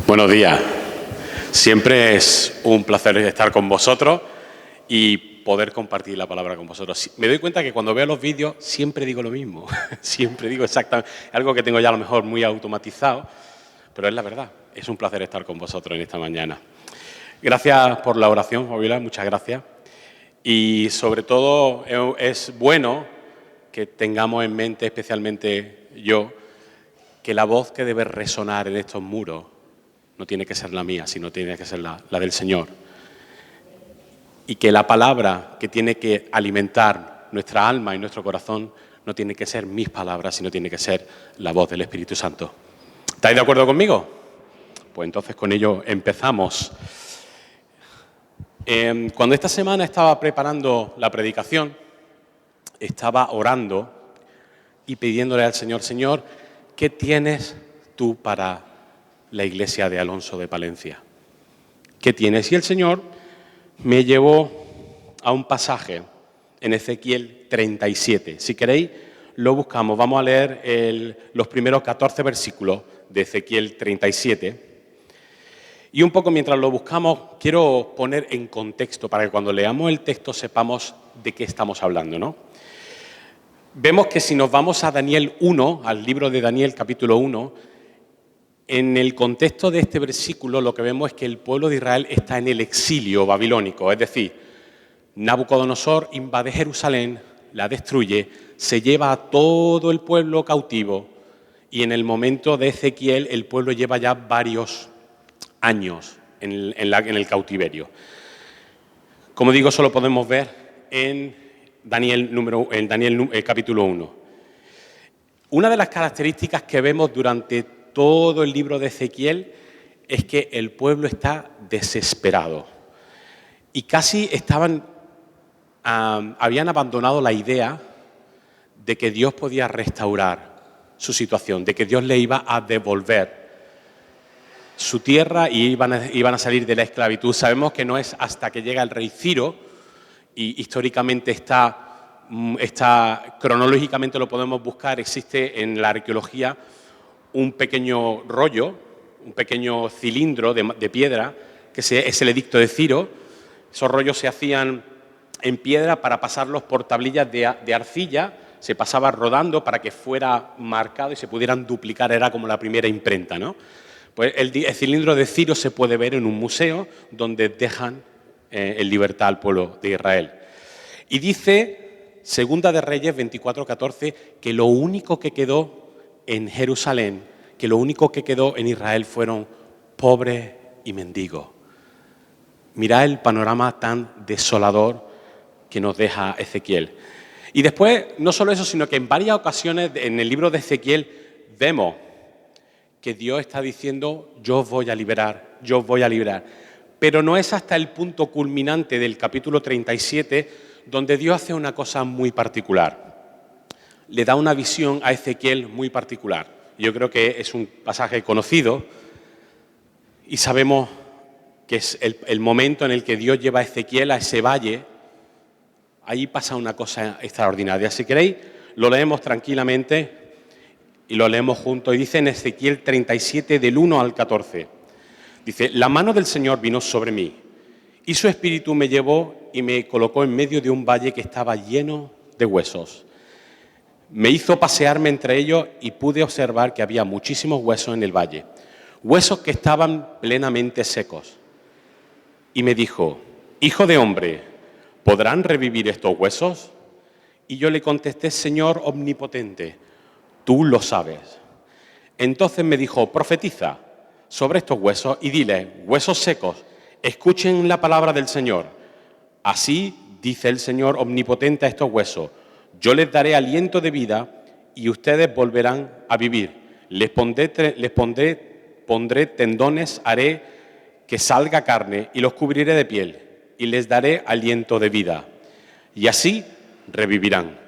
Buenos días. Siempre es un placer estar con vosotros y poder compartir la palabra con vosotros. Me doy cuenta que cuando veo los vídeos siempre digo lo mismo. Siempre digo exactamente algo que tengo ya a lo mejor muy automatizado, pero es la verdad. Es un placer estar con vosotros en esta mañana. Gracias por la oración, Fabiola, muchas gracias. Y sobre todo es bueno que tengamos en mente, especialmente yo, que la voz que debe resonar en estos muros no tiene que ser la mía, sino tiene que ser la del Señor. Y que la palabra que tiene que alimentar nuestra alma y nuestro corazón no tiene que ser mis palabras, sino tiene que ser la voz del Espíritu Santo. ¿Estáis de acuerdo conmigo? Pues entonces con ello empezamos. Cuando esta semana estaba preparando la predicación, estaba orando y pidiéndole al Señor, Señor, ¿qué tienes tú para la iglesia de Alonso de Palencia? ¿Qué tienes? Y el Señor me llevó a un pasaje en Ezequiel 37. Si queréis, lo buscamos. Vamos a leer los primeros 14 versículos de Ezequiel 37. Y un poco mientras lo buscamos, quiero poner en contexto para que cuando leamos el texto sepamos de qué estamos hablando, ¿no? Vemos que si nos vamos a Daniel 1, al libro de Daniel capítulo 1, en el contexto de este versículo lo que vemos es que el pueblo de Israel está en el exilio babilónico, es decir, Nabucodonosor invade Jerusalén, la destruye, se lleva a todo el pueblo cautivo y en el momento de Ezequiel el pueblo lleva ya varios años en el cautiverio. Como digo, eso lo podemos ver en Daniel capítulo 1. Una de las características que vemos durante todo el libro de Ezequiel es que el pueblo está desesperado y casi habían abandonado la idea de que Dios podía restaurar su situación, de que Dios le iba a devolver su tierra y iban a salir de la esclavitud. Sabemos que no es hasta que llega el rey Ciro, y históricamente cronológicamente lo podemos buscar, existe en la arqueología un pequeño rollo, un pequeño cilindro de piedra, que es el edicto de Ciro. Esos rollos se hacían en piedra para pasarlos por tablillas de arcilla, se pasaba rodando para que fuera marcado y se pudieran duplicar, era como la primera imprenta, ¿no? Pues el cilindro de Ciro se puede ver en un museo donde dejan en libertad al pueblo de Israel. Y dice Segunda de Reyes 24:14 que lo único que quedó en Jerusalén, que lo único que quedó en Israel fueron pobres y mendigos. Mirad el panorama tan desolador que nos deja Ezequiel. Y después, no solo eso, sino que en varias ocasiones en el libro de Ezequiel vemos que Dios está diciendo, yo os voy a liberar, yo os voy a liberar. Pero no es hasta el punto culminante del capítulo 37 donde Dios hace una cosa muy particular. Le da una visión a Ezequiel muy particular. Yo creo que es un pasaje conocido y sabemos que es el momento en el que Dios lleva a Ezequiel a ese valle. Allí pasa una cosa extraordinaria. Si queréis, lo leemos tranquilamente y lo leemos juntos. Y dice en Ezequiel 37, del 1 al 14. Dice, la mano del Señor vino sobre mí y su espíritu me llevó y me colocó en medio de un valle que estaba lleno de huesos. Me hizo pasearme entre ellos y pude observar que había muchísimos huesos en el valle, huesos que estaban plenamente secos. Y me dijo, hijo de hombre, ¿podrán revivir estos huesos? Y yo le contesté, Señor omnipotente, tú lo sabes. Entonces me dijo, profetiza sobre estos huesos y dile, huesos secos, escuchen la palabra del Señor. Así dice el Señor omnipotente a estos huesos, yo les daré aliento de vida y ustedes volverán a vivir. Les pondré tendones, haré que salga carne y los cubriré de piel y les daré aliento de vida. Y así revivirán.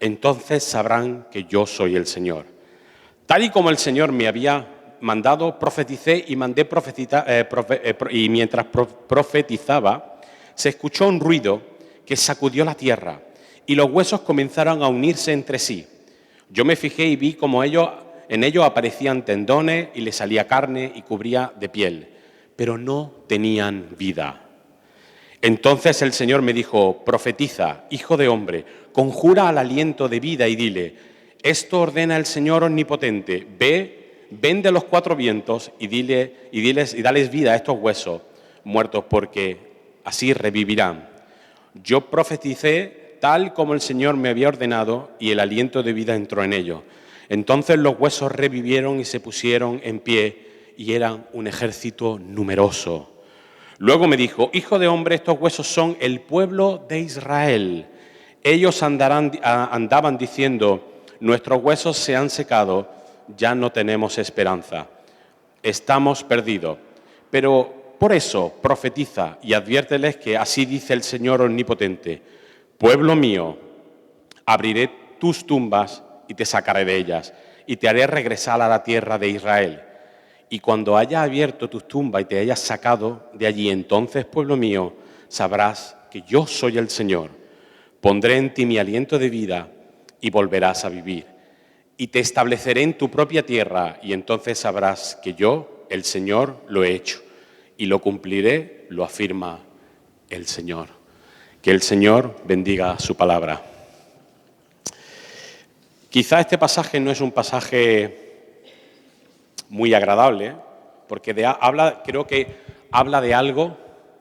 Entonces sabrán que yo soy el Señor. Tal y como el Señor me había mandado, profeticé y mandé y mientras profetizaba, se escuchó un ruido que sacudió la tierra y los huesos comenzaron a unirse entre sí. Yo me fijé y vi como ellos en ellos aparecían tendones y les salía carne y cubría de piel, pero no tenían vida. Entonces el Señor me dijo: profetiza, hijo de hombre, conjura al aliento de vida y dile: esto ordena el Señor omnipotente, ven de los cuatro vientos y dales vida a estos huesos muertos, porque así revivirán. Yo profeticé tal como el Señor me había ordenado, y el aliento de vida entró en ellos. Entonces los huesos revivieron y se pusieron en pie, y eran un ejército numeroso. Luego me dijo: hijo de hombre, estos huesos son el pueblo de Israel. Ellos andaban diciendo: nuestros huesos se han secado, ya no tenemos esperanza, estamos perdidos. Pero por eso profetiza y adviérteles que así dice el Señor omnipotente: pueblo mío, abriré tus tumbas y te sacaré de ellas, y te haré regresar a la tierra de Israel. Y cuando haya abierto tus tumbas y te hayas sacado de allí, entonces, pueblo mío, sabrás que yo soy el Señor. Pondré en ti mi aliento de vida y volverás a vivir. Y te estableceré en tu propia tierra, y entonces sabrás que yo, el Señor, lo he hecho. Y lo cumpliré, lo afirma el Señor. Que el Señor bendiga su palabra. Quizá este pasaje no es un pasaje muy agradable, porque creo que habla de algo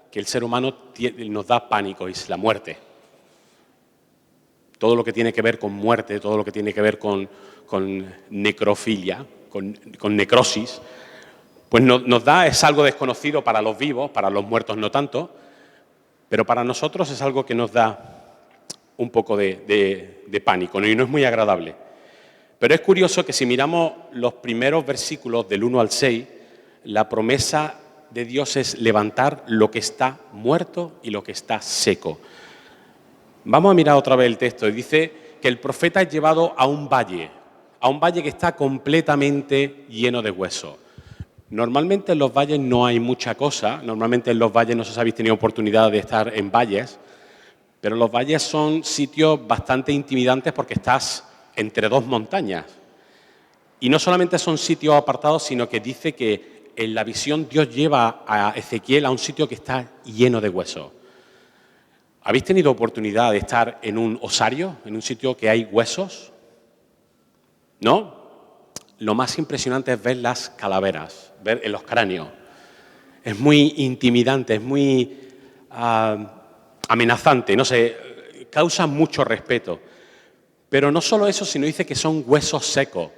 que el ser humano nos da pánico, y es la muerte. Todo lo que tiene que ver con muerte, todo lo que tiene que ver con necrofilia, con necrosis, pues es algo desconocido para los vivos, para los muertos no tanto, pero para nosotros es algo que nos da un poco de pánico, ¿no? Y no es muy agradable. Pero es curioso que si miramos los primeros versículos del 1 al 6, la promesa de Dios es levantar lo que está muerto y lo que está seco. Vamos a mirar otra vez el texto. Y dice que el profeta es llevado a un valle que está completamente lleno de huesos. Normalmente en los valles no hay mucha cosa. Normalmente en los valles, no sé si habéis tenido oportunidad de estar en valles, pero los valles son sitios bastante intimidantes porque estás entre dos montañas. Y no solamente son sitios apartados, sino que dice que en la visión Dios lleva a Ezequiel a un sitio que está lleno de huesos. ¿Habéis tenido oportunidad de estar en un osario, en un sitio que hay huesos? ¿No? Lo más impresionante es ver las calaveras, ver en los cráneos. Es muy intimidante, es muy amenazante, no sé, causa mucho respeto. Pero no solo eso, sino dice que son huesos secos.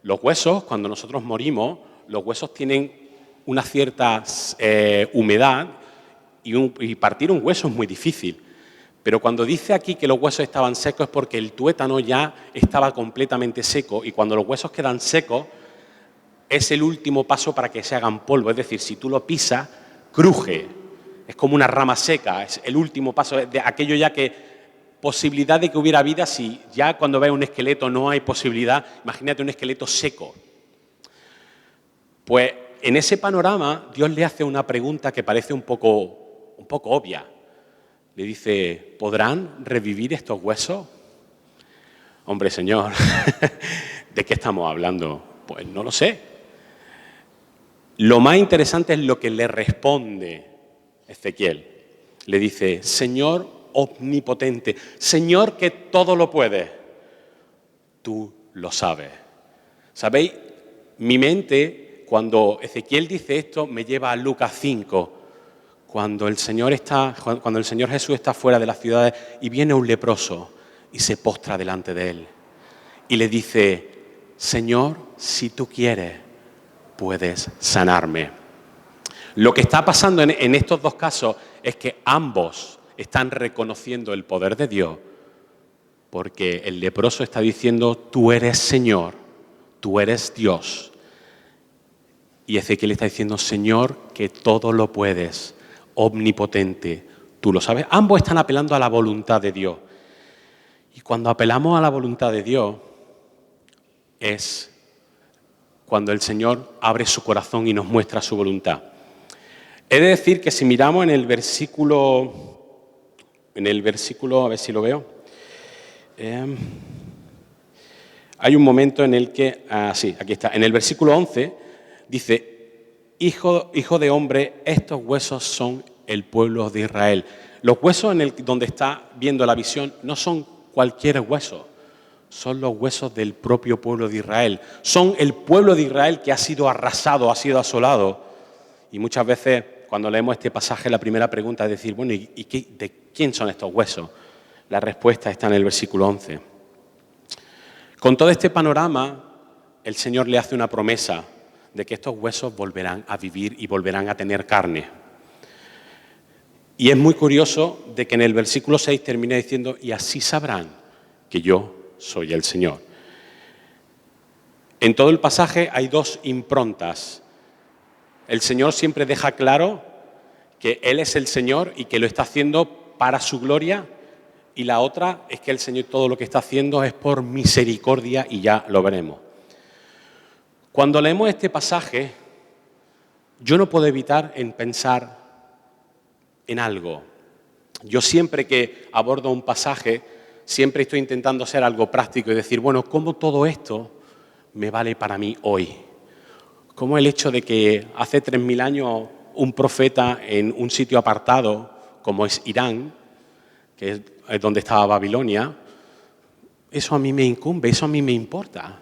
Los huesos, cuando nosotros morimos, los huesos tienen una cierta humedad y partir un hueso es muy difícil. Pero cuando dice aquí que los huesos estaban secos es porque el tuétano ya estaba completamente seco, y cuando los huesos quedan secos es el último paso para que se hagan polvo. Es decir, si tú lo pisas, cruje. Es como una rama seca, es el último paso de aquello ya que posibilidad de que hubiera vida. Si ya cuando ves un esqueleto no hay posibilidad, imagínate un esqueleto seco. Pues en ese panorama Dios le hace una pregunta que parece un poco obvia. Le dice: ¿podrán revivir estos huesos? Hombre, Señor, ¿de qué estamos hablando? Pues no lo sé. Lo más interesante es lo que le responde Ezequiel. Le dice: Señor omnipotente, Señor que todo lo puede, tú lo sabes. ¿Sabéis? Mi mente, cuando Ezequiel dice esto, me lleva a Lucas 5, cuando el Señor Jesús está fuera de las ciudades y viene un leproso y se postra delante de él y le dice: Señor, si tú quieres, puedes sanarme. Lo que está pasando en estos dos casos es que ambos están reconociendo el poder de Dios, porque el leproso está diciendo: tú eres Señor, tú eres Dios. Y Ezequiel está diciendo: Señor, que todo lo puedes, omnipotente, tú lo sabes. Ambos están apelando a la voluntad de Dios. Y cuando apelamos a la voluntad de Dios es cuando el Señor abre su corazón y nos muestra su voluntad. He de decir que si miramos en el versículo, a ver si lo veo, hay un momento en el que, sí, aquí está, en el versículo 11 dice, hijo de hombre, estos huesos son el pueblo de Israel. Los huesos donde está viendo la visión no son cualquier hueso, son los huesos del propio pueblo de Israel. Son el pueblo de Israel que ha sido arrasado, ha sido asolado. Y muchas veces cuando leemos este pasaje la primera pregunta es decir, bueno, ¿de quién son estos huesos? La respuesta está en el versículo 11. Con todo este panorama, el Señor le hace una promesa de que estos huesos volverán a vivir y volverán a tener carne. Y es muy curioso de que en el versículo 6 termina diciendo, y así sabrán que yo soy el Señor. En todo el pasaje hay dos improntas. El Señor siempre deja claro que Él es el Señor y que lo está haciendo para su gloria. Y la otra es que el Señor todo lo que está haciendo es por misericordia y ya lo veremos. Cuando leemos este pasaje, yo no puedo evitar en pensar en algo. Yo siempre que abordo un pasaje, siempre estoy intentando hacer algo práctico y decir, bueno, ¿cómo todo esto me vale para mí hoy? ¿Cómo el hecho de que hace 3000 años un profeta en un sitio apartado, como es Irán, que es donde estaba Babilonia, eso a mí me incumbe, eso a mí me importa?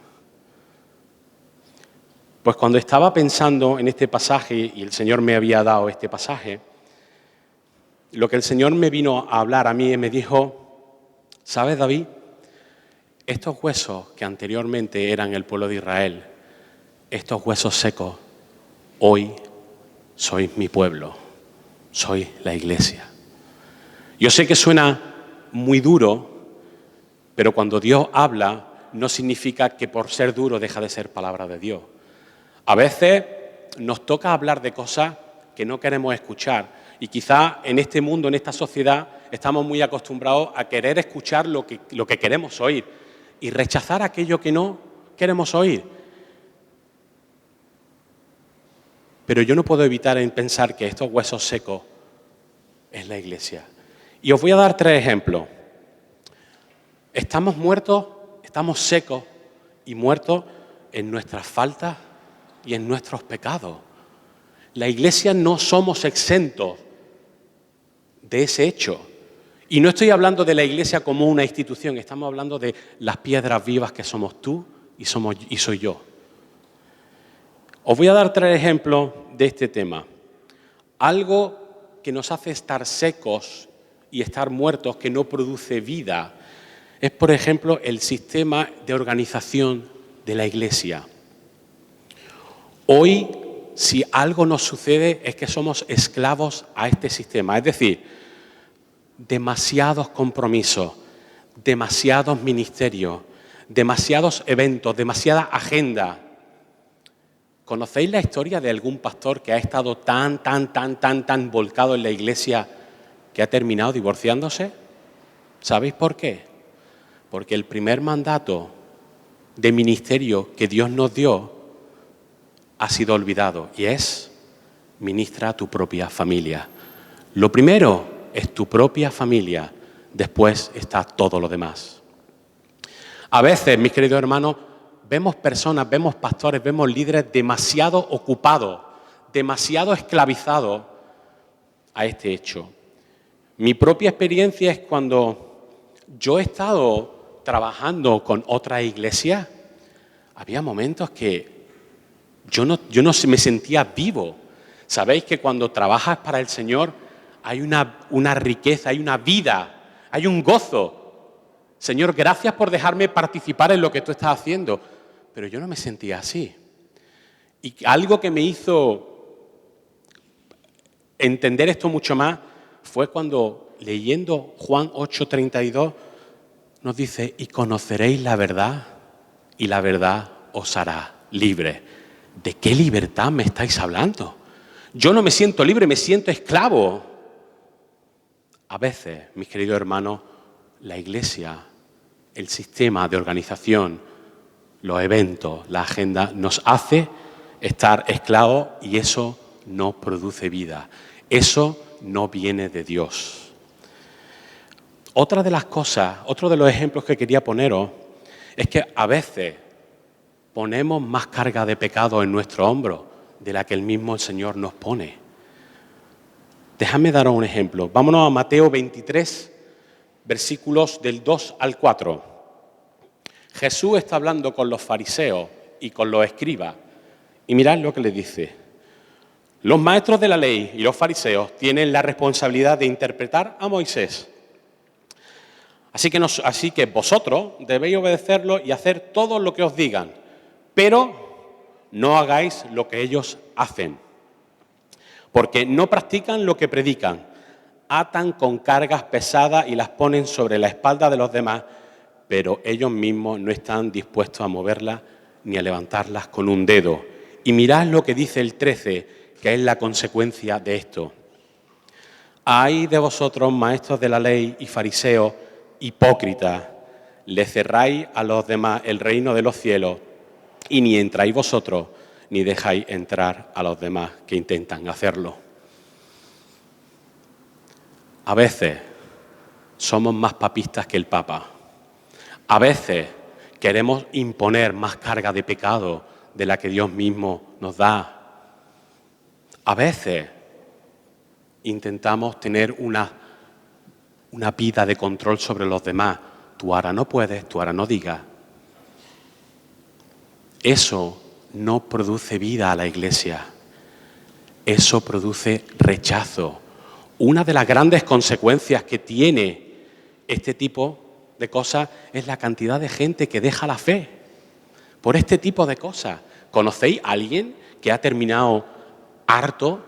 Pues cuando estaba pensando en este pasaje, y el Señor me había dado este pasaje, lo que el Señor me vino a hablar a mí y me dijo, ¿sabes, David? Estos huesos que anteriormente eran el pueblo de Israel, estos huesos secos, hoy sois mi pueblo, soy la iglesia. Yo sé que suena muy duro, pero cuando Dios habla no significa que por ser duro deja de ser palabra de Dios. A veces nos toca hablar de cosas que no queremos escuchar y quizá en este mundo, en esta sociedad, estamos muy acostumbrados a querer escuchar lo que queremos oír y rechazar aquello que no queremos oír. Pero yo no puedo evitar en pensar que estos huesos secos es la iglesia. Y os voy a dar 3 ejemplos. Estamos muertos, estamos secos y muertos en nuestras faltas y en nuestros pecados. La iglesia no somos exentos de ese hecho. Y no estoy hablando de la iglesia como una institución, estamos hablando de las piedras vivas que somos tú y soy yo. Os voy a dar 3 ejemplos de este tema. Algo que nos hace estar secos y estar muertos, que no produce vida, es, por ejemplo, el sistema de organización de la iglesia. Hoy, si algo nos sucede, es que somos esclavos a este sistema. Es decir, demasiados compromisos, demasiados ministerios, demasiados eventos, demasiada agenda. ¿Conocéis la historia de algún pastor que ha estado tan volcado en la iglesia que ha terminado divorciándose? ¿Sabéis por qué? Porque el primer mandato de ministerio que Dios nos dio ha sido olvidado y es: ministra a tu propia familia. Lo primero es tu propia familia, después está todo lo demás. A veces, mis queridos hermanos, vemos personas, vemos pastores, vemos líderes demasiado ocupados, demasiado esclavizados a este hecho. Mi propia experiencia es cuando yo he estado trabajando con otra iglesia, había momentos que yo no me sentía vivo. Sabéis que cuando trabajas para el Señor hay una riqueza, hay una vida, hay un gozo. Señor, gracias por dejarme participar en lo que tú estás haciendo. Pero yo no me sentía así. Y algo que me hizo entender esto mucho más fue cuando, leyendo Juan 8:32, nos dice, y conoceréis la verdad, y la verdad os hará libre. ¿De qué libertad me estáis hablando? Yo no me siento libre, me siento esclavo. A veces, mis queridos hermanos, la iglesia, el sistema de organización, los eventos, la agenda, nos hace estar esclavos y eso no produce vida. Eso no viene de Dios. Otra de las cosas, otro de los ejemplos que quería poneros Es que a veces ponemos más carga de pecado en nuestro hombro de la que el mismo Señor nos pone. Dejadme daros un ejemplo. Vámonos a Mateo 23, versículos del 2 al 4. Jesús está hablando con los fariseos y con los escribas. Y mirad lo que les dice. Los maestros de la ley y los fariseos tienen la responsabilidad de interpretar a Moisés. Así que vosotros debéis obedecerlo y hacer todo lo que os digan, pero no hagáis lo que ellos hacen, porque no practican lo que predican, atan con cargas pesadas y las ponen sobre la espalda de los demás, pero ellos mismos no están dispuestos a moverlas ni a levantarlas con un dedo. Y mirad lo que dice el 13, que es la consecuencia de esto. Ay de vosotros, maestros de la ley y fariseos, hipócritas, le cerráis a los demás el reino de los cielos y ni entráis vosotros ni dejáis entrar a los demás que intentan hacerlo. A veces somos más papistas que el Papa. A veces queremos imponer más carga de pecado de la que Dios mismo nos da. A veces intentamos tener una vida de control sobre los demás. Tú ahora no puedes, tú ahora no digas. Eso no produce vida a la Iglesia. Eso produce rechazo. Una de las grandes consecuencias que tiene este tipo de cosas es la cantidad de gente que deja la fe por este tipo de cosas. ¿Conocéis a alguien que ha terminado harto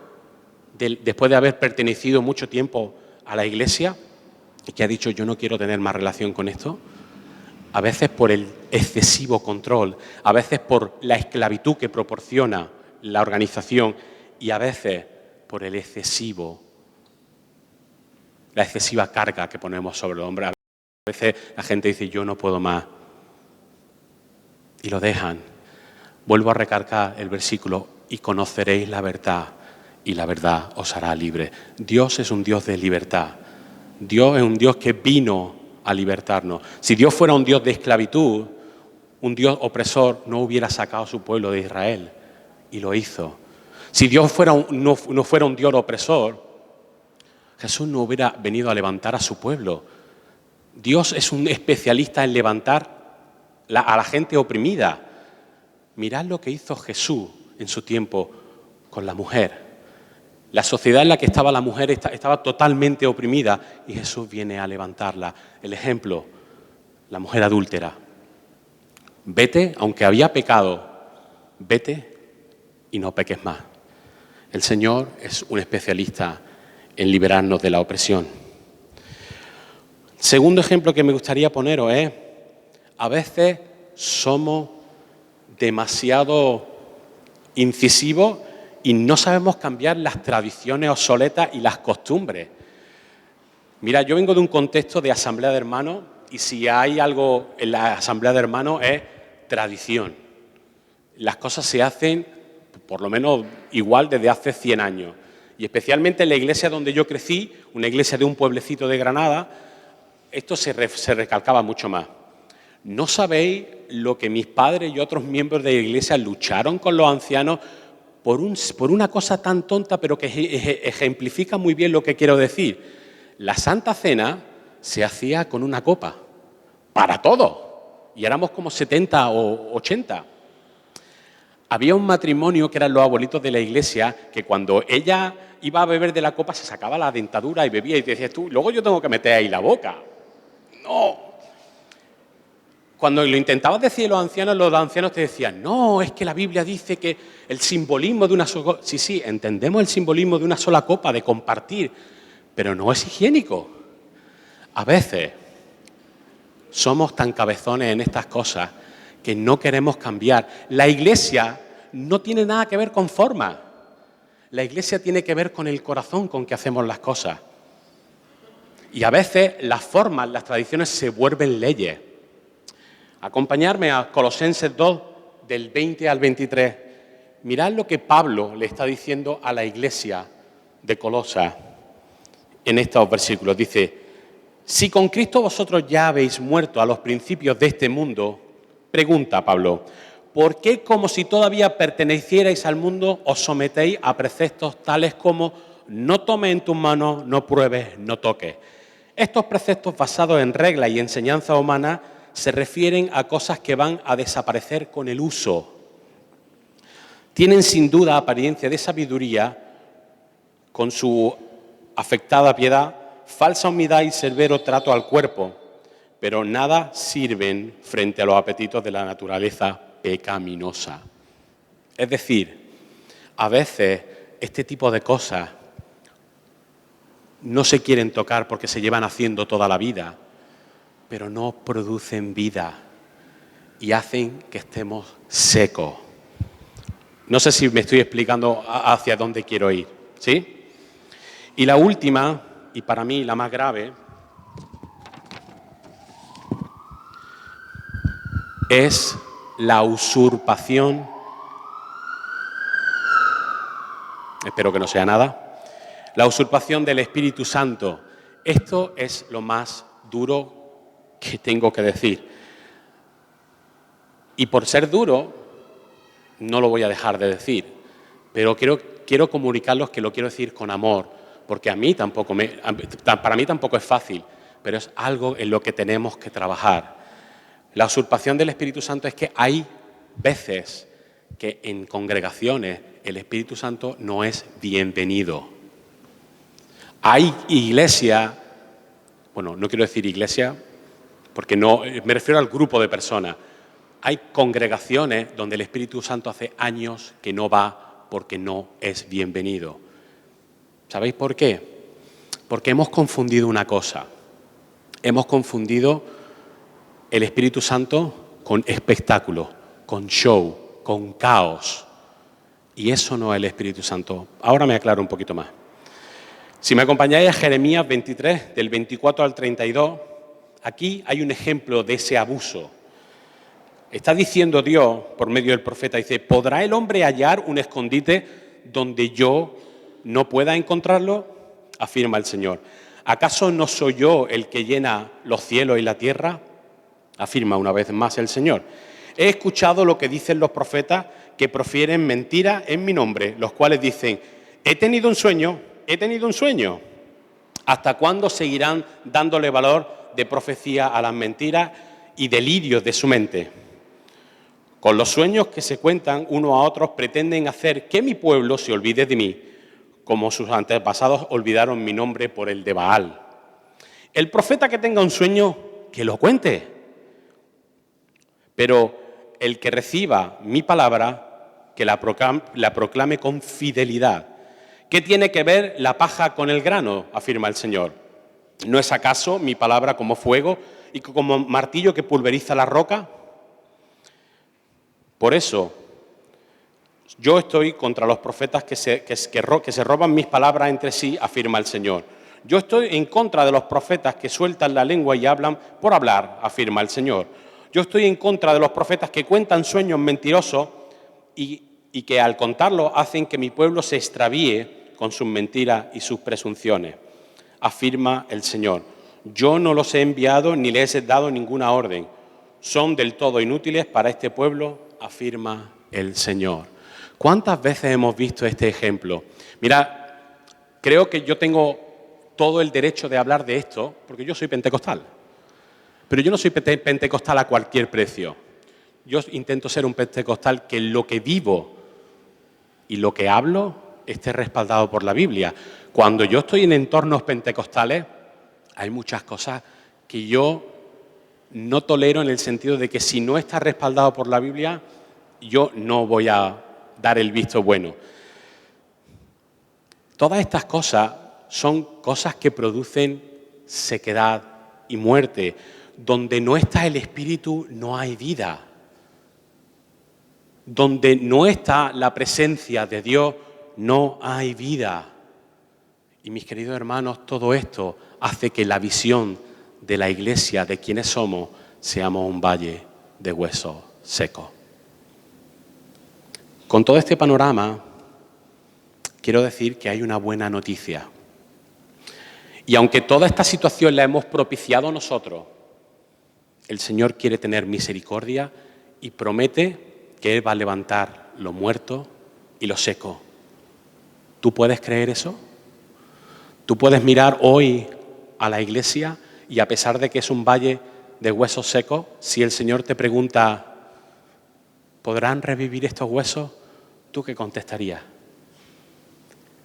después de haber pertenecido mucho tiempo a la Iglesia y que ha dicho yo no quiero tener más relación con esto? A veces por el excesivo control, a veces por la esclavitud que proporciona la organización y a veces por la excesiva carga que ponemos sobre el hombre. A veces la gente dice yo no puedo más y lo dejan. Vuelvo a recalcar el versículo y conoceréis la verdad y la verdad os hará libre. Dios es un Dios de libertad. Dios es un Dios que vino a libertarnos. Si Dios fuera un Dios de esclavitud, un Dios opresor, no hubiera sacado a su pueblo de Israel y lo hizo. Si Dios no fuera un Dios opresor, Jesús no hubiera venido a levantar a su pueblo. Dios es un especialista en levantar a la gente oprimida. Mirad lo que hizo Jesús en su tiempo con la mujer. La sociedad en la que estaba la mujer estaba totalmente oprimida y Jesús viene a levantarla. El ejemplo, la mujer adúltera. Vete, aunque había pecado, vete y no peques más. El Señor es un especialista en liberarnos de la opresión. Segundo ejemplo que me gustaría poneros es, a veces somos demasiado incisivos y no sabemos cambiar las tradiciones obsoletas y las costumbres. Mira, yo vengo de un contexto de asamblea de hermanos y si hay algo en la asamblea de hermanos es tradición. Las cosas se hacen por lo menos igual desde hace 100 años. Y especialmente en la iglesia donde yo crecí, una iglesia de un pueblecito de Granada, esto se recalcaba mucho más. ¿No sabéis lo que mis padres y otros miembros de la iglesia lucharon con los ancianos por una cosa tan tonta, pero que ejemplifica muy bien lo que quiero decir? La Santa Cena se hacía con una copa, para todos, y éramos como 70 o 80. Había un matrimonio que eran los abuelitos de la iglesia, que cuando ella iba a beber de la copa se sacaba la dentadura y bebía, y te decías tú, luego yo tengo que meter ahí la boca. No. Cuando lo intentabas decir a los ancianos te decían, no, es que la Biblia dice que el simbolismo de una sola copa. Sí, entendemos el simbolismo de una sola copa, de compartir, pero no es higiénico. A veces somos tan cabezones en estas cosas que no queremos cambiar. La iglesia no tiene nada que ver con forma. La iglesia tiene que ver con el corazón con que hacemos las cosas. Y a veces las formas, las tradiciones se vuelven leyes. Acompañarme a Colosenses 2, del 20 al 23. Mirad lo que Pablo le está diciendo a la iglesia de Colosas en estos versículos. Dice, si con Cristo vosotros ya habéis muerto a los principios de este mundo, Pregunta Pablo: ¿por qué, como si todavía pertenecierais al mundo, os sometéis a preceptos tales como no tomes en tus manos, no pruebes, no toques? Estos preceptos basados en reglas y enseñanza humana se refieren a cosas que van a desaparecer con el uso. Tienen sin duda apariencia de sabiduría con su afectada piedad, falsa humildad y severo trato al cuerpo, pero nada sirven frente a los apetitos de la naturaleza pecaminosa. Es decir, a veces este tipo de cosas no se quieren tocar porque se llevan haciendo toda la vida, pero no producen vida y hacen que estemos secos. No sé si me estoy explicando hacia dónde quiero ir, ¿sí? Y la última, y para mí la más grave, es la usurpación, espero que no sea nada, la usurpación del Espíritu Santo. Esto es lo más duro que tengo que decir. Y por ser duro, no lo voy a dejar de decir, pero quiero comunicarlos que lo quiero decir con amor, porque para mí tampoco es fácil, pero es algo en lo que tenemos que trabajar. La usurpación del Espíritu Santo es que hay veces que en congregaciones el Espíritu Santo no es bienvenido. Hay iglesia, bueno, no quiero decir iglesia, porque no, me refiero al grupo de personas. Hay congregaciones donde el Espíritu Santo hace años que no va porque no es bienvenido. ¿Sabéis por qué? Porque hemos confundido una cosa. Hemos confundido el Espíritu Santo con espectáculo, con show, con caos. Y eso no es el Espíritu Santo. Ahora me aclaro un poquito más. Si me acompañáis a Jeremías 23, del 24 al 32, aquí hay un ejemplo de ese abuso. Está diciendo Dios, por medio del profeta, dice: ¿podrá el hombre hallar un escondite donde yo no pueda encontrarlo? Afirma el Señor. ¿Acaso no soy yo el que llena los cielos y la tierra? Afirma una vez más el Señor. He escuchado lo que dicen los profetas que profieren mentiras en mi nombre, los cuales dicen: he tenido un sueño. ¿Hasta cuándo seguirán dándole valor de profecía a las mentiras y delirios de su mente? Con los sueños que se cuentan unos a otros pretenden hacer que mi pueblo se olvide de mí, como sus antepasados olvidaron mi nombre por el de Baal. El profeta que tenga un sueño, que lo cuente. Pero el que reciba mi palabra, que la proclame con fidelidad. ¿Qué tiene que ver la paja con el grano?, afirma el Señor. ¿No es acaso mi palabra como fuego y como martillo que pulveriza la roca? Por eso, yo estoy contra los profetas que se roban mis palabras entre sí, afirma el Señor. Yo estoy en contra de los profetas que sueltan la lengua y hablan por hablar, afirma el Señor. Yo estoy en contra de los profetas que cuentan sueños mentirosos y que al contarlos hacen que mi pueblo se extravíe con sus mentiras y sus presunciones, afirma el Señor. Yo no los he enviado ni les he dado ninguna orden. Son del todo inútiles para este pueblo, afirma el Señor. ¿Cuántas veces hemos visto este ejemplo? Mira, creo que yo tengo todo el derecho de hablar de esto porque yo soy pentecostal. Pero yo no soy pentecostal a cualquier precio. Yo intento ser un pentecostal que lo que vivo y lo que hablo esté respaldado por la Biblia. Cuando yo estoy en entornos pentecostales, hay muchas cosas que yo no tolero, en el sentido de que si no está respaldado por la Biblia, yo no voy a dar el visto bueno. Todas estas cosas son cosas que producen sequedad y muerte. Donde no está el Espíritu, no hay vida. Donde no está la presencia de Dios, no hay vida. Y mis queridos hermanos, todo esto hace que la visión de la Iglesia, de quienes somos, seamos un valle de huesos secos. Con todo este panorama, quiero decir que hay una buena noticia. Y aunque toda esta situación la hemos propiciado nosotros, el Señor quiere tener misericordia y promete que Él va a levantar lo muerto y lo seco. ¿Tú puedes creer eso? ¿Tú puedes mirar hoy a la iglesia y a pesar de que es un valle de huesos secos, si el Señor te pregunta, ¿podrán revivir estos huesos? ¿Tú qué contestarías?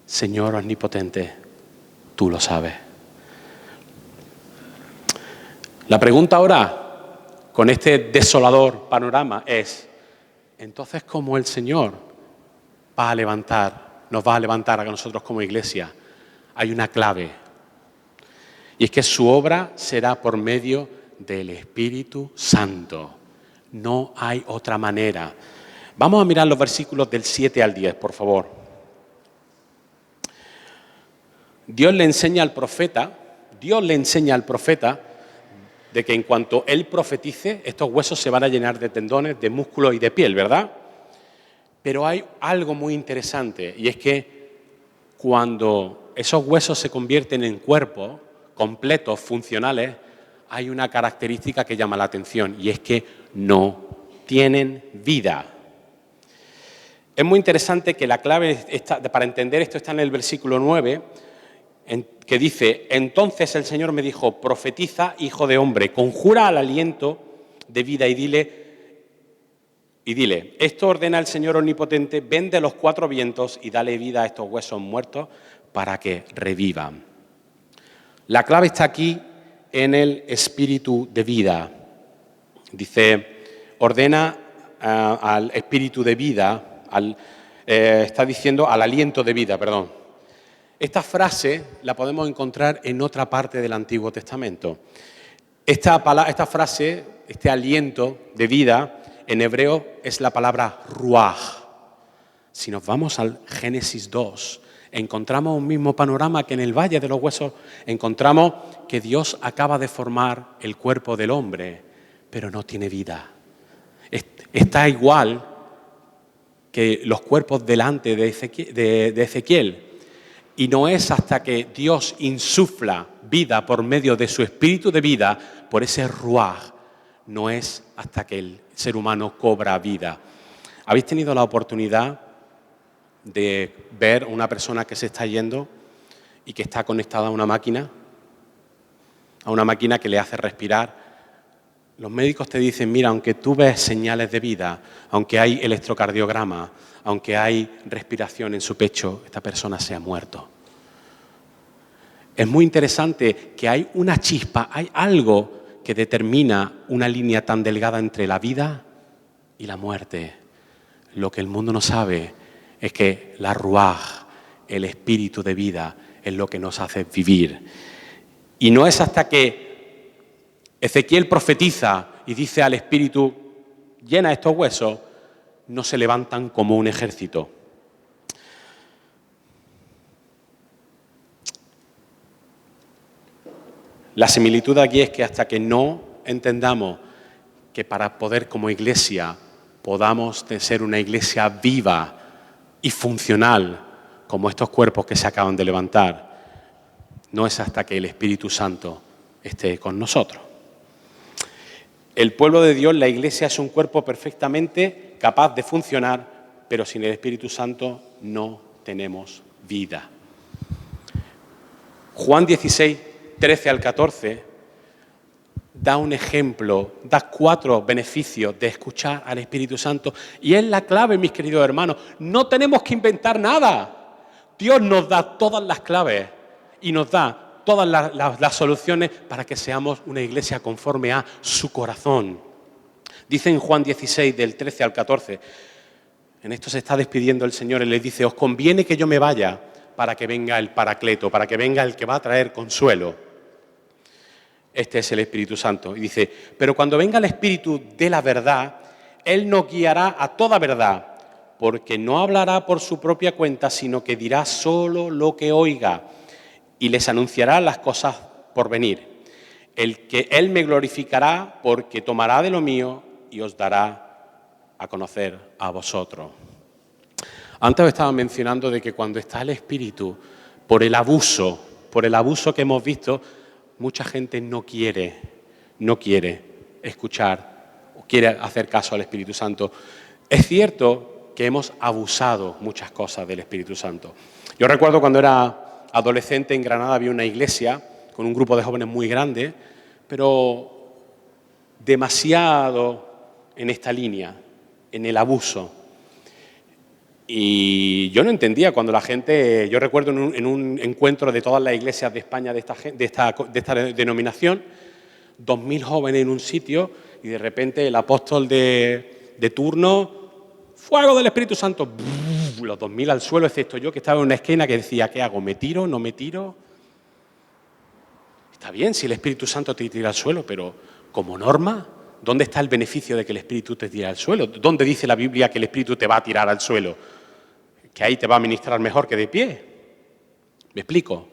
Señor omnipotente, tú lo sabes. La pregunta ahora, con este desolador panorama, es, entonces, ¿cómo el Señor nos va a levantar a nosotros como iglesia? Hay una clave, y es que su obra será por medio del Espíritu Santo. No hay otra manera. Vamos a mirar los versículos del 7 al 10, por favor. Dios le enseña al profeta de que en cuanto él profetice, estos huesos se van a llenar de tendones, de músculos y de piel, ¿verdad? Pero hay algo muy interesante, y es que cuando esos huesos se convierten en cuerpos completos, funcionales, hay una característica que llama la atención, y es que no tienen vida. Es muy interesante que la clave para entender esto está en el versículo 9, que dice, entonces el Señor me dijo, profetiza, hijo de hombre, conjura al aliento de vida y dile, esto ordena el Señor omnipotente, ven de los cuatro vientos y dale vida a estos huesos muertos para que revivan. La clave está aquí en el espíritu de vida. Dice, ordena al espíritu de vida, está diciendo al aliento de vida, perdón. Esta frase la podemos encontrar en otra parte del Antiguo Testamento. Esta frase, este aliento de vida, en hebreo es la palabra ruaj. Si nos vamos al Génesis 2, encontramos un mismo panorama que en el Valle de los Huesos. Encontramos que Dios acaba de formar el cuerpo del hombre, pero no tiene vida. Está igual que los cuerpos delante de Ezequiel. Y no es hasta que Dios insufla vida por medio de su espíritu de vida, por ese ruaj, no es hasta que el ser humano cobra vida. ¿Habéis tenido la oportunidad de ver una persona que se está yendo y que está conectada a una máquina que le hace respirar? Los médicos te dicen, mira, aunque tú ves señales de vida, aunque hay electrocardiograma, aunque hay respiración en su pecho, esta persona se ha muerto. Es muy interesante que hay una chispa, hay algo que determina una línea tan delgada entre la vida y la muerte. Lo que el mundo no sabe es que la ruaj, el espíritu de vida, es lo que nos hace vivir. Y no es hasta que Ezequiel profetiza y dice al espíritu, llena estos huesos, no se levantan como un ejército. La similitud aquí es que hasta que no entendamos que para poder como iglesia podamos ser una iglesia viva y funcional como estos cuerpos que se acaban de levantar, no es hasta que el Espíritu Santo esté con nosotros. El pueblo de Dios, la iglesia, es un cuerpo perfectamente capaz de funcionar, pero sin el Espíritu Santo no tenemos vida. Juan 16, 13 al 14, da un ejemplo, da 4 beneficios de escuchar al Espíritu Santo. Y es la clave, mis queridos hermanos. No tenemos que inventar nada. Dios nos da todas las claves y nos da todas las soluciones para que seamos una iglesia conforme a su corazón. Dice en Juan 16, del 13 al 14, en esto se está despidiendo el Señor y les dice, os conviene que yo me vaya para que venga el Paracleto, para que venga el que va a traer consuelo. Este es el Espíritu Santo. Y dice, pero cuando venga el Espíritu de la verdad, Él nos guiará a toda verdad, porque no hablará por su propia cuenta, sino que dirá solo lo que oiga y les anunciará las cosas por venir. El que Él me glorificará porque tomará de lo mío y os dará a conocer a vosotros. Antes os estaba mencionando de que cuando está el Espíritu, por el abuso que hemos visto, mucha gente no quiere escuchar quiere hacer caso al Espíritu Santo. Es cierto que hemos abusado muchas cosas del Espíritu Santo. Yo recuerdo cuando era adolescente en Granada había una iglesia con un grupo de jóvenes muy grande, pero demasiado en esta línea, en el abuso. Y yo no entendía cuando la gente, yo recuerdo en un encuentro de todas las iglesias de España de esta denominación, 2000 jóvenes en un sitio y de repente el apóstol de turno, fuego del Espíritu Santo, los 2000 al suelo, excepto yo que estaba en una esquina que decía, ¿qué hago? ¿Me tiro? ¿No me tiro? Está bien si el Espíritu Santo te tira al suelo, pero como norma, ¿dónde está el beneficio de que el Espíritu te tire al suelo? ¿Dónde dice la Biblia que el Espíritu te va a tirar al suelo? Que ahí te va a ministrar mejor que de pie. ¿Me explico?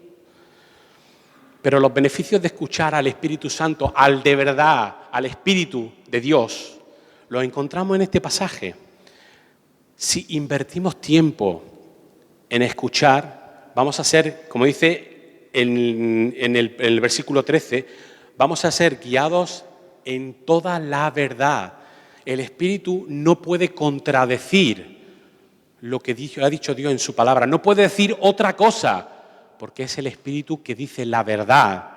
Pero los beneficios de escuchar al Espíritu Santo, al de verdad, al Espíritu de Dios, los encontramos en este pasaje. Si invertimos tiempo en escuchar, vamos a ser, como dice en el versículo 13, vamos a ser guiados en toda la verdad. El Espíritu no puede contradecir lo que ha dicho Dios en su palabra. No puede decir otra cosa, porque es el Espíritu que dice la verdad.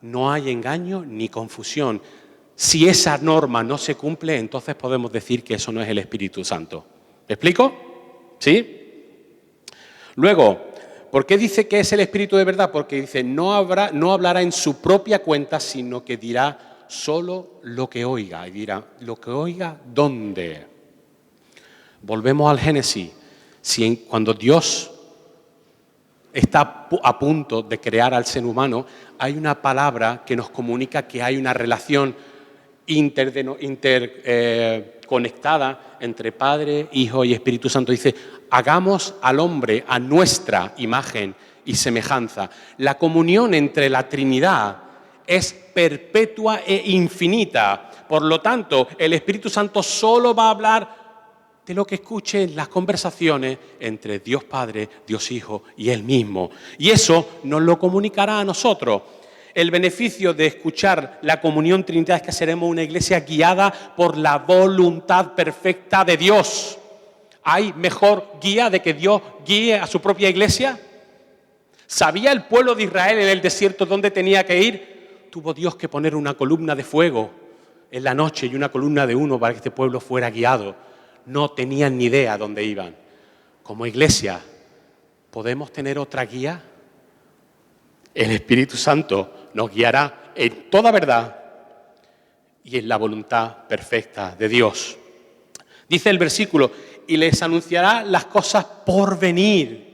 No hay engaño ni confusión. Si esa norma no se cumple, entonces podemos decir que eso no es el Espíritu Santo. ¿Me explico? ¿Sí? Luego, ¿por qué dice que es el Espíritu de verdad? Porque dice, no hablará en su propia cuenta, sino que dirá solo lo que oiga. Y dirá, ¿lo que oiga dónde? Volvemos al Génesis. Cuando Dios está a punto de crear al ser humano, hay una palabra que nos comunica que hay una relación interconectada entre Padre, Hijo y Espíritu Santo. Dice, hagamos al hombre a nuestra imagen y semejanza. La comunión entre la Trinidad es perpetua e infinita. Por lo tanto, el Espíritu Santo solo va a hablar de lo que escuche en las conversaciones entre Dios Padre, Dios Hijo y Él mismo. Y eso nos lo comunicará a nosotros. El beneficio de escuchar la comunión trinitaria es que seremos una iglesia guiada por la voluntad perfecta de Dios. ¿Hay mejor guía de que Dios guíe a su propia iglesia? ¿Sabía el pueblo de Israel en el desierto dónde tenía que ir? Tuvo Dios que poner una columna de fuego en la noche y una columna de humo para que este pueblo fuera guiado. No tenían ni idea dónde iban. Como iglesia, ¿podemos tener otra guía? El Espíritu Santo nos guiará en toda verdad y en la voluntad perfecta de Dios. Dice el versículo, y les anunciará las cosas por venir.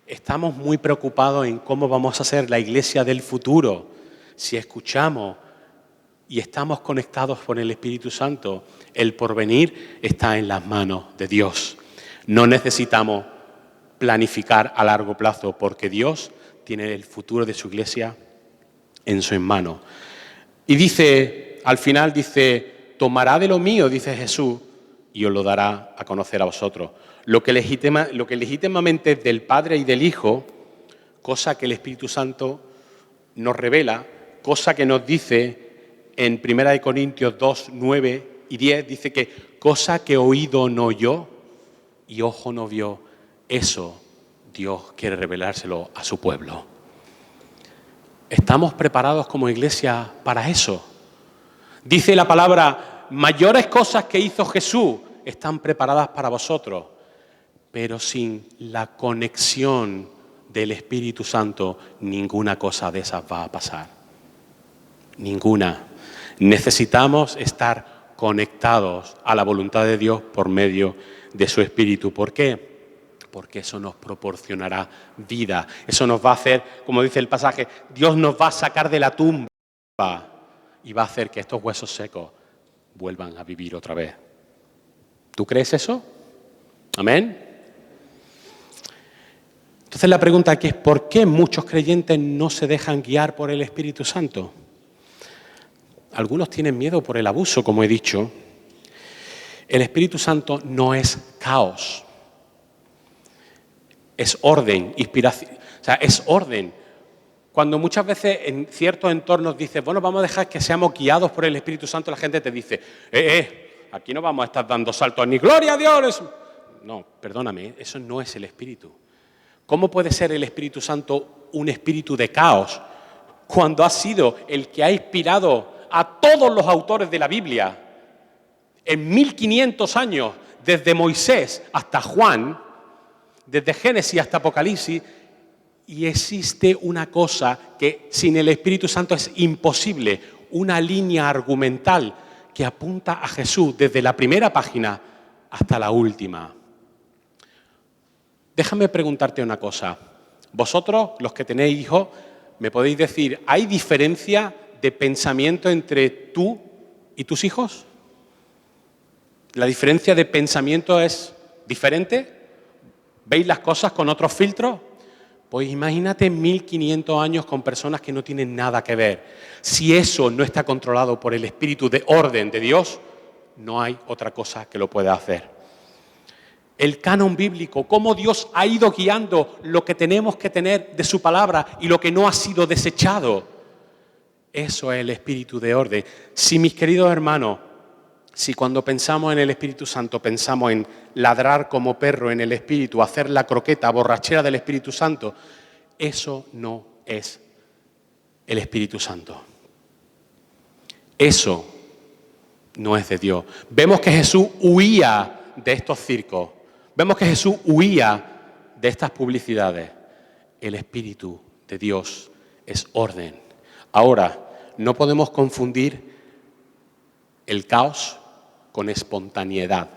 Estamos muy preocupados en cómo vamos a ser la iglesia del futuro. Si escuchamos y estamos conectados con el Espíritu Santo, el porvenir está en las manos de Dios. No necesitamos planificar a largo plazo porque Dios tiene el futuro de su iglesia en sus manos. Y dice, al final dice, tomará de lo mío, dice Jesús, y os lo dará a conocer a vosotros. Lo que legítimamente es del Padre y del Hijo, cosa que el Espíritu Santo nos revela, cosa que nos dice en 1 Corintios 2, 9 y 10, dice que cosa que oído no oyó y ojo no vio, eso Dios quiere revelárselo a su pueblo. ¿Estamos preparados como iglesia para eso? Dice la palabra, mayores cosas que hizo Jesús están preparadas para vosotros, pero sin la conexión del Espíritu Santo, ninguna cosa de esas va a pasar. Ninguna. Necesitamos estar conectados a la voluntad de Dios por medio de su Espíritu. ¿Por qué? Porque eso nos proporcionará vida. Eso nos va a hacer, como dice el pasaje, Dios nos va a sacar de la tumba y va a hacer que estos huesos secos vuelvan a vivir otra vez. ¿Tú crees eso? ¿Amén? Entonces la pregunta aquí es, ¿por qué muchos creyentes no se dejan guiar por el Espíritu Santo? Algunos tienen miedo por el abuso, como he dicho. El Espíritu Santo no es caos. Es orden, inspiración. O sea, es orden. Cuando muchas veces en ciertos entornos dices, bueno, vamos a dejar que seamos guiados por el Espíritu Santo, la gente te dice, aquí no vamos a estar dando saltos ni gloria a Dios. No, perdóname, eso no es el Espíritu. ¿Cómo puede ser el Espíritu Santo un espíritu de caos cuando ha sido el que ha inspirado a todos los autores de la Biblia en 1500 años, desde Moisés hasta Juan, desde Génesis hasta Apocalipsis? Y existe una cosa que sin el Espíritu Santo es imposible, una línea argumental que apunta a Jesús desde la primera página hasta la última. Déjame preguntarte una cosa. Vosotros, los que tenéis hijos, me podéis decir, ¿hay diferencia de pensamiento entre tú y tus hijos? ¿La diferencia de pensamiento es diferente? ¿Veis las cosas con otros filtros? Pues imagínate 1500 años con personas que no tienen nada que ver. Si eso no está controlado por el espíritu de orden de Dios, no hay otra cosa que lo pueda hacer. El canon bíblico, cómo Dios ha ido guiando lo que tenemos que tener de su palabra y lo que no ha sido desechado. Eso es el espíritu de orden. Si, mis queridos hermanos, si cuando pensamos en el Espíritu Santo pensamos en ladrar como perro en el Espíritu, hacer la croqueta, borrachera del Espíritu Santo, eso no es el Espíritu Santo. Eso no es de Dios. Vemos que Jesús huía de estos circos. Vemos que Jesús huía de estas publicidades. El Espíritu de Dios es orden. Ahora, no podemos confundir el caos con espontaneidad.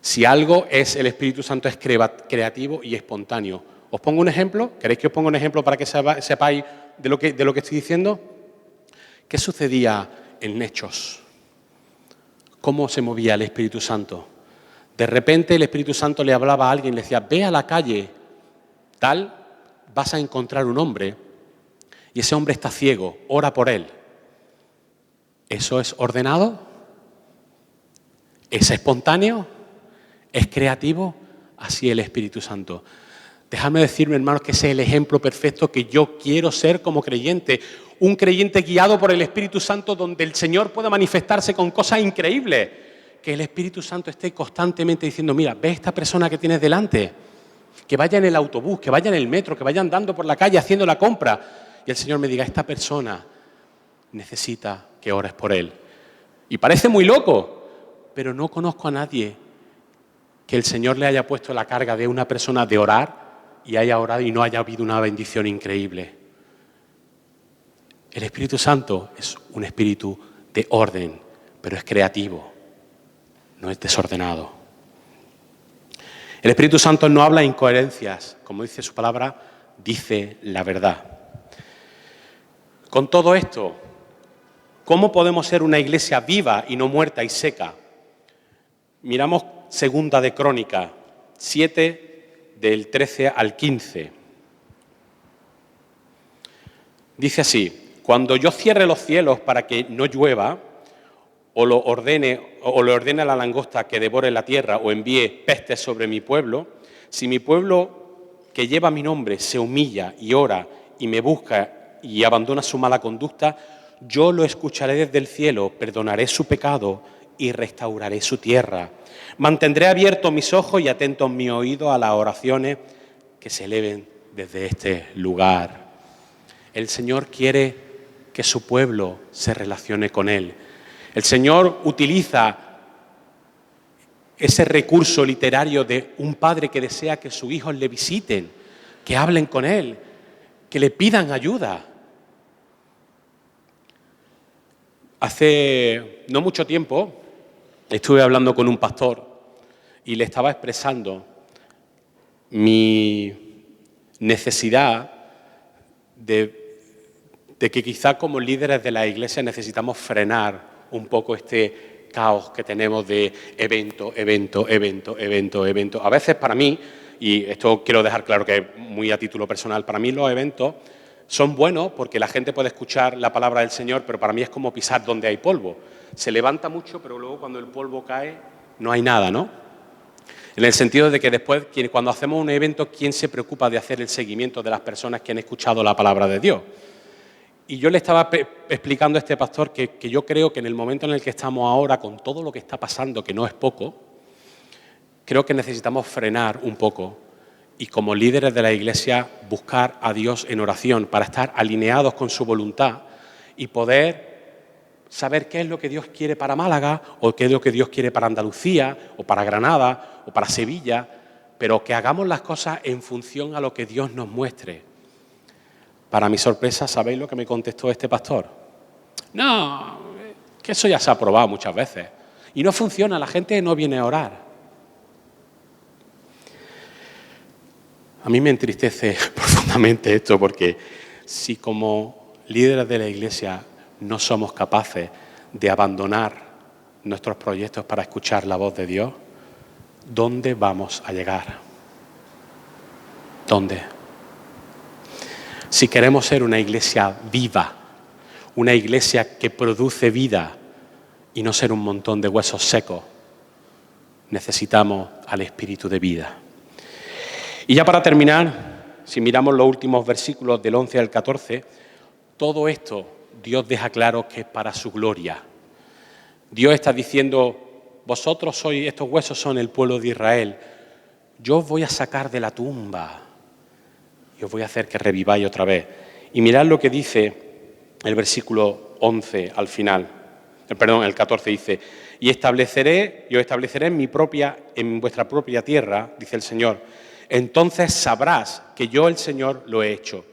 Si algo es el Espíritu Santo es creativo y espontáneo. ¿Os pongo un ejemplo? ¿Queréis que os ponga un ejemplo para que sepáis de lo que estoy diciendo? ¿Qué sucedía en Hechos? ¿Cómo se movía el Espíritu Santo? De repente el Espíritu Santo le hablaba a alguien y le decía, ve a la calle tal, vas a encontrar un hombre y ese hombre está ciego, ora por él. ¿Eso es ordenado? ¿Es espontáneo? ¿Es creativo? Así el Espíritu Santo. Déjame decirme, hermanos, que ese es el ejemplo perfecto que yo quiero ser como creyente. Un creyente guiado por el Espíritu Santo donde el Señor pueda manifestarse con cosas increíbles. Que el Espíritu Santo esté constantemente diciendo, mira, ve esta persona que tienes delante. Que vaya en el autobús, que vaya en el metro, que vaya andando por la calle haciendo la compra. Y el Señor me diga, esta persona necesita que ores por él. Y parece muy loco, pero no conozco a nadie que el Señor le haya puesto la carga de una persona de orar y haya orado y no haya habido una bendición increíble. El Espíritu Santo es un espíritu de orden, pero es creativo, no es desordenado. El Espíritu Santo no habla incoherencias, como dice su palabra, dice la verdad. Con todo esto, ¿cómo podemos ser una iglesia viva y no muerta y seca? Miramos Segunda de Crónicas 7, del 13 al 15. Dice así, cuando yo cierre los cielos para que no llueva, o le ordene a la langosta que devore la tierra, o envíe pestes sobre mi pueblo, si mi pueblo que lleva mi nombre se humilla y ora y me busca y abandona su mala conducta, yo lo escucharé desde el cielo, perdonaré su pecado y restauraré su tierra. Mantendré abiertos mis ojos y atentos mis oídos a las oraciones que se eleven desde este lugar. El Señor quiere que su pueblo se relacione con Él. El Señor utiliza ese recurso literario de un padre que desea que sus hijos le visiten, que hablen con Él, que le pidan ayuda. Hace no mucho tiempo estuve hablando con un pastor y le estaba expresando mi necesidad de que quizá como líderes de la iglesia necesitamos frenar un poco este caos que tenemos de evento. A veces para mí, y esto quiero dejar claro que es muy a título personal, para mí los eventos son buenos porque la gente puede escuchar la palabra del Señor, pero para mí es como pisar donde hay polvo. Se levanta mucho, pero luego cuando el polvo cae no hay nada, ¿no? En el sentido de que después, cuando hacemos un evento, ¿quién se preocupa de hacer el seguimiento de las personas que han escuchado la palabra de Dios? Y yo le estaba explicando a este pastor que yo creo que en el momento en el que estamos ahora, con todo lo que está pasando, que no es poco, creo que necesitamos frenar un poco y como líderes de la Iglesia buscar a Dios en oración para estar alineados con su voluntad y poder saber qué es lo que Dios quiere para Málaga o qué es lo que Dios quiere para Andalucía o para Granada o para Sevilla, pero que hagamos las cosas en función a lo que Dios nos muestre. Para mi sorpresa, ¿sabéis lo que me contestó este pastor? No, que eso ya se ha probado muchas veces y no funciona, la gente no viene a orar. A mí me entristece profundamente esto porque si como líderes de la Iglesia no somos capaces de abandonar nuestros proyectos para escuchar la voz de Dios, ¿dónde vamos a llegar? ¿Dónde? Si queremos ser una iglesia viva, una iglesia que produce vida y no ser un montón de huesos secos, necesitamos al Espíritu de vida. Y ya para terminar, si miramos los últimos versículos del 11 al 14, todo esto Dios deja claro que es para su gloria. Dios está diciendo, vosotros sois, estos huesos son el pueblo de Israel. Yo os voy a sacar de la tumba y os voy a hacer que reviváis otra vez. Y mirad lo que dice el versículo 11 al final. El 14 dice, y os estableceré en vuestra propia tierra, dice el Señor. Entonces sabrás que yo, el Señor, lo he hecho.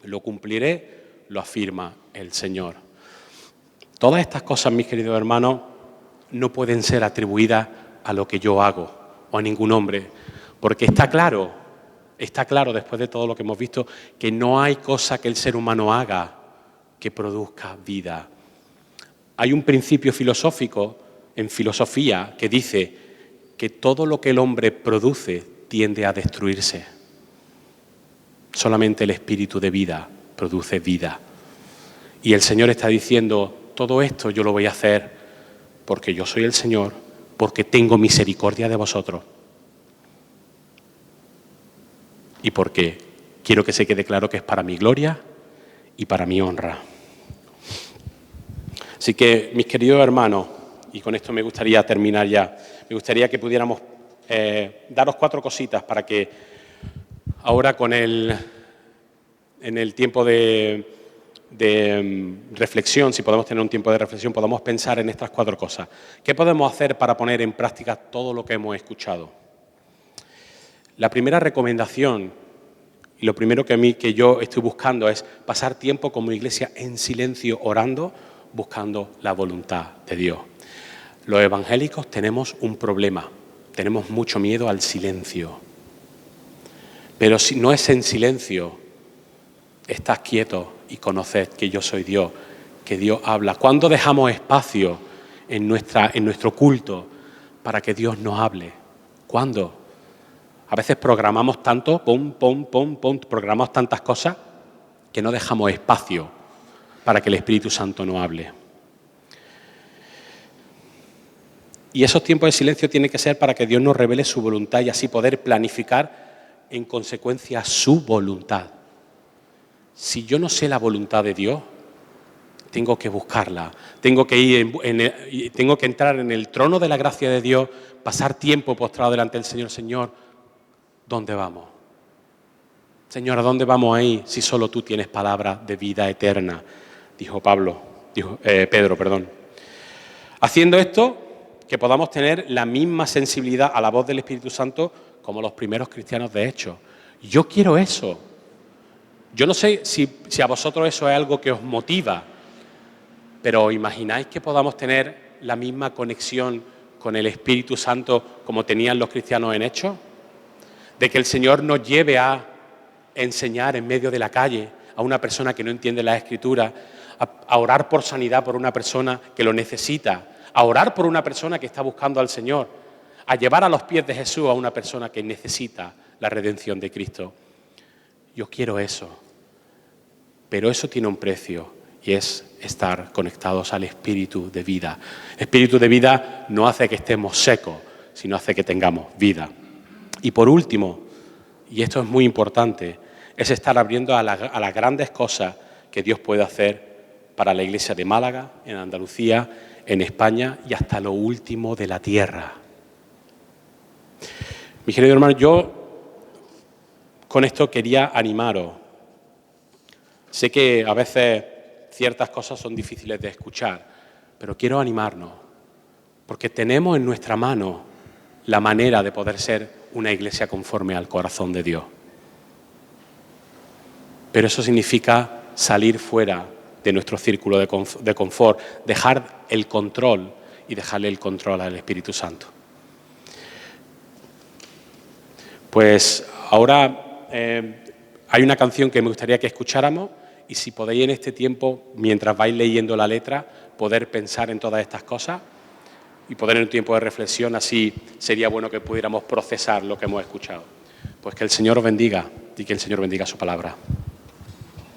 Lo cumpliré, lo afirma el Señor. Todas estas cosas, mis queridos hermanos, no pueden ser atribuidas a lo que yo hago o a ningún hombre, porque está claro después de todo lo que hemos visto, que no hay cosa que el ser humano haga que produzca vida. Hay un principio filosófico en filosofía que dice que todo lo que el hombre produce tiende a destruirse. Solamente el espíritu de vida produce vida. Y el Señor está diciendo, todo esto yo lo voy a hacer porque yo soy el Señor, porque tengo misericordia de vosotros y porque quiero que se quede claro que es para mi gloria y para mi honra. Así que, mis queridos hermanos, y con esto me gustaría terminar ya, me gustaría que pudiéramos daros 4 cositas para que ahora en el tiempo de reflexión, si podemos tener un tiempo de reflexión, podamos pensar en estas 4 cosas. ¿Qué podemos hacer para poner en práctica todo lo que hemos escuchado? La primera recomendación, y lo primero que yo estoy buscando es pasar tiempo como iglesia en silencio, orando, buscando la voluntad de Dios. Los evangélicos tenemos un problema, tenemos mucho miedo al silencio. Pero si no es en silencio, estás quieto y conoced que yo soy Dios, que Dios habla. ¿Cuándo dejamos espacio en nuestro culto para que Dios nos hable? ¿Cuándo? A veces programamos tanto, programamos tantas cosas que no dejamos espacio para que el Espíritu Santo nos hable. Y esos tiempos de silencio tienen que ser para que Dios nos revele su voluntad y así poder planificar en consecuencia su voluntad. Si yo no sé la voluntad de Dios, tengo que buscarla, tengo que tengo que entrar en el trono de la gracia de Dios, pasar tiempo postrado delante del Señor. Señor, ¿dónde vamos? Señor, ¿a dónde vamos ahí si solo tú tienes palabra de vida eterna? Dijo Pedro. Haciendo esto, que podamos tener la misma sensibilidad a la voz del Espíritu Santo como los primeros cristianos de Hechos. Yo quiero eso. Yo no sé si a vosotros eso es algo que os motiva, pero ¿imagináis que podamos tener la misma conexión con el Espíritu Santo como tenían los cristianos en Hechos? De que el Señor nos lleve a enseñar en medio de la calle a una persona que no entiende la Escritura, a orar por sanidad por una persona que lo necesita, a orar por una persona que está buscando al Señor, a llevar a los pies de Jesús a una persona que necesita la redención de Cristo. Yo quiero eso, pero eso tiene un precio y es estar conectados al Espíritu de vida. El Espíritu de vida no hace que estemos secos, sino hace que tengamos vida. Y por último, y esto es muy importante, es estar abriendo a las grandes cosas que Dios puede hacer para la Iglesia de Málaga, en Andalucía, en España y hasta lo último de la tierra. Mis queridos hermanos, yo con esto quería animaros. Sé que a veces ciertas cosas son difíciles de escuchar, pero quiero animarnos, porque tenemos en nuestra mano la manera de poder ser una iglesia conforme al corazón de Dios. Pero eso significa salir fuera de nuestro círculo de confort, dejar el control y dejarle el control al Espíritu Santo. Pues ahora hay una canción que me gustaría que escucháramos y si podéis en este tiempo, mientras vais leyendo la letra, poder pensar en todas estas cosas y poder en un tiempo de reflexión, así sería bueno que pudiéramos procesar lo que hemos escuchado. Pues que el Señor os bendiga y que el Señor bendiga su palabra.